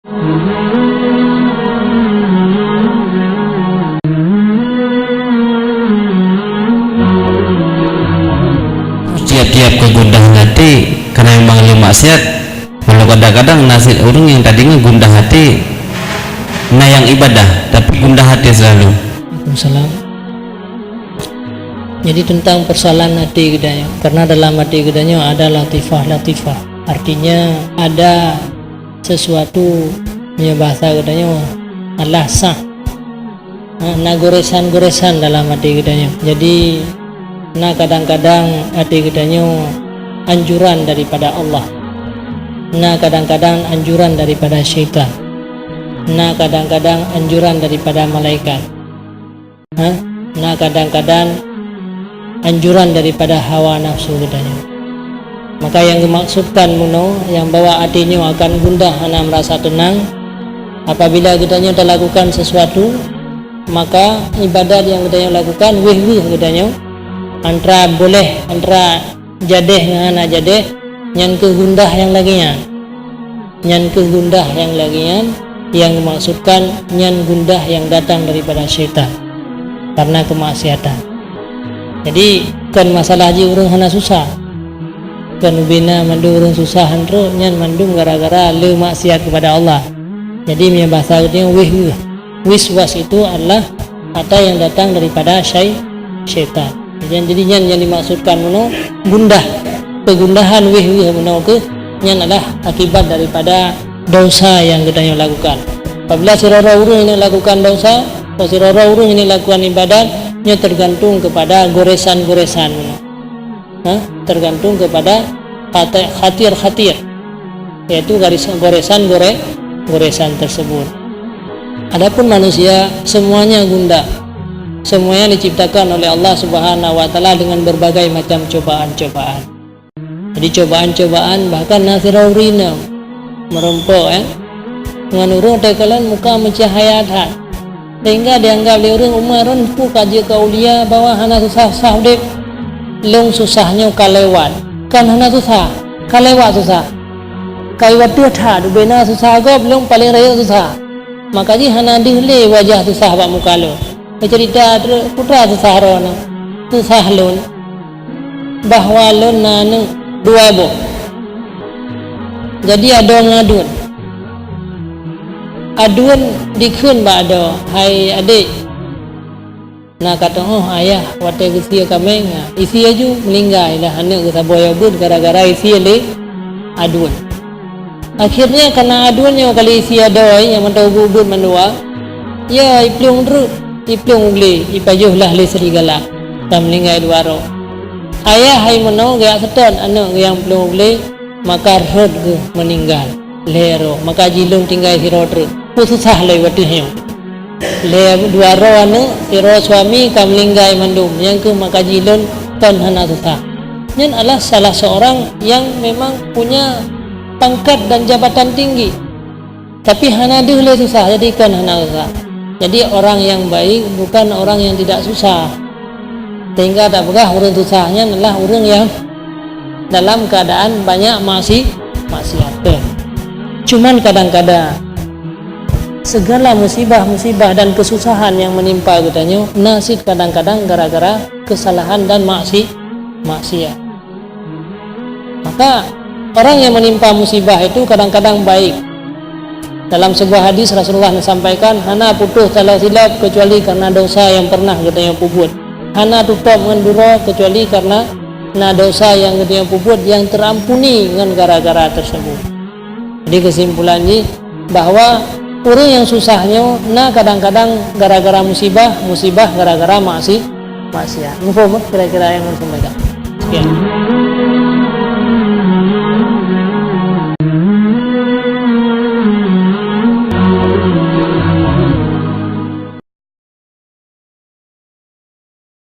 Tiap-tiap kegundahan hati karena memang lu maksiat. Kalau kadang-kadang nasib orang yang tadinya gundah hati, nah yang ibadah tapi gundah hati selalu. Waalaikumsalam. Jadi tentang persoalan hati gedanya, karena dalam hati gedanya ada latifah, artinya ada sesuatu punya bahasa gedanya Allah sah, nah goresan dalam hati gedanya. Jadi nah kadang-kadang hati gedanya anjuran daripada Allah, nah kadang-kadang anjuran daripada syaitan, nah kadang-kadang anjuran daripada malaikat, nah kadang-kadang anjuran daripada hawa nafsu gedanya. Maka yang dimaksudkan muno yang bawa hatinya akan gundah hana merasa tenang apabila gedanya telah lakukan sesuatu, maka ibadat yang gedanya lakukan wih gedanya antara boleh antara jadeh dengan jadeh nyan kegundah yang laginya, nyan kegundah yang lagian yang dimaksudkan nyan gundah yang datang daripada syaitan karena kemaksiatan. Jadi kan masalah haji urang hana susah, kan bina mandu urang susah handro nyan mandum gara-gara le maksiat kepada Allah. Jadi punya bahasa dia wiswas itu adalah kata yang datang daripada syaitan. Jadi nyan yang dimaksudkan muno gundah, pegundahan muno ke nyan adalah akibat daripada dosa yang gedanya lakukan. Apabila sirara urang ini lakukan dosa, atau sirara urang ini lakukan ibadat, nya tergantung kepada goresan-goresan, tergantung kepada khatir, yaitu goresan tersebut. Adapun manusia semuanya gundah, semuanya diciptakan oleh Allah Subhanahu wa taala dengan berbagai macam cobaan-cobaan. Jadi cobaan-cobaan bahkan nasiraurina merempok dengan urung tekalan muka mencahayat sehingga dianggap oleh orang umaran pu kaji kaulia bahwa hana susah dek long susahnya kalewat kan hana susah kalewat susah kaiwat tu tha du bena susah gob long paling raya susah makanya hana dihle wajah susah bak muka lo cerita putra susah rona susah lon bahwa lon nanu dua bo jadi ada ngadun aduan dikun mbak ada hai adik nak kata ayah wate usia kami isi aju melinggai lah anak kita boya bud gara-gara isi le aduan akhirnya karena aduannya kali isi ada yang mentahu bud mandua ya iplung uli ipajuh lah le serigala tam melinggai duaro ayah hai menau gaya seton anak yang pelung uli maka rod ke meninggal lero maka jilung tinggal sirotru susah lagi waktu yang le dua anu siro suami kamlinggai mandum yang ke maka jilun ton hana susah nyan adalah salah seorang yang memang punya pangkat dan jabatan tinggi tapi hana dihle susah jadi kan hana susah. Jadi orang yang baik bukan orang yang tidak susah, sehingga tak begah orang susahnya adalah orang yang dalam keadaan banyak maksiat. Cuman kadang-kadang segala musibah dan kesusahan yang menimpa katanya nasib kadang-kadang gara-gara kesalahan dan maksiat. Maka orang yang menimpa musibah itu kadang-kadang baik. Dalam sebuah hadis Rasulullah menyampaikan hana putus salah silap kecuali karena dosa yang pernah katanya puput. Hana tutup mengenduro kecuali karena dosa yang katanya puput yang terampuni dengan gara-gara tersebut. Jadi kesimpulannya bahwa orang yang susahnya kadang-kadang gara-gara musibah gara-gara maksiat. Mufaham kira-kira yang harus disampaikan. Sekian.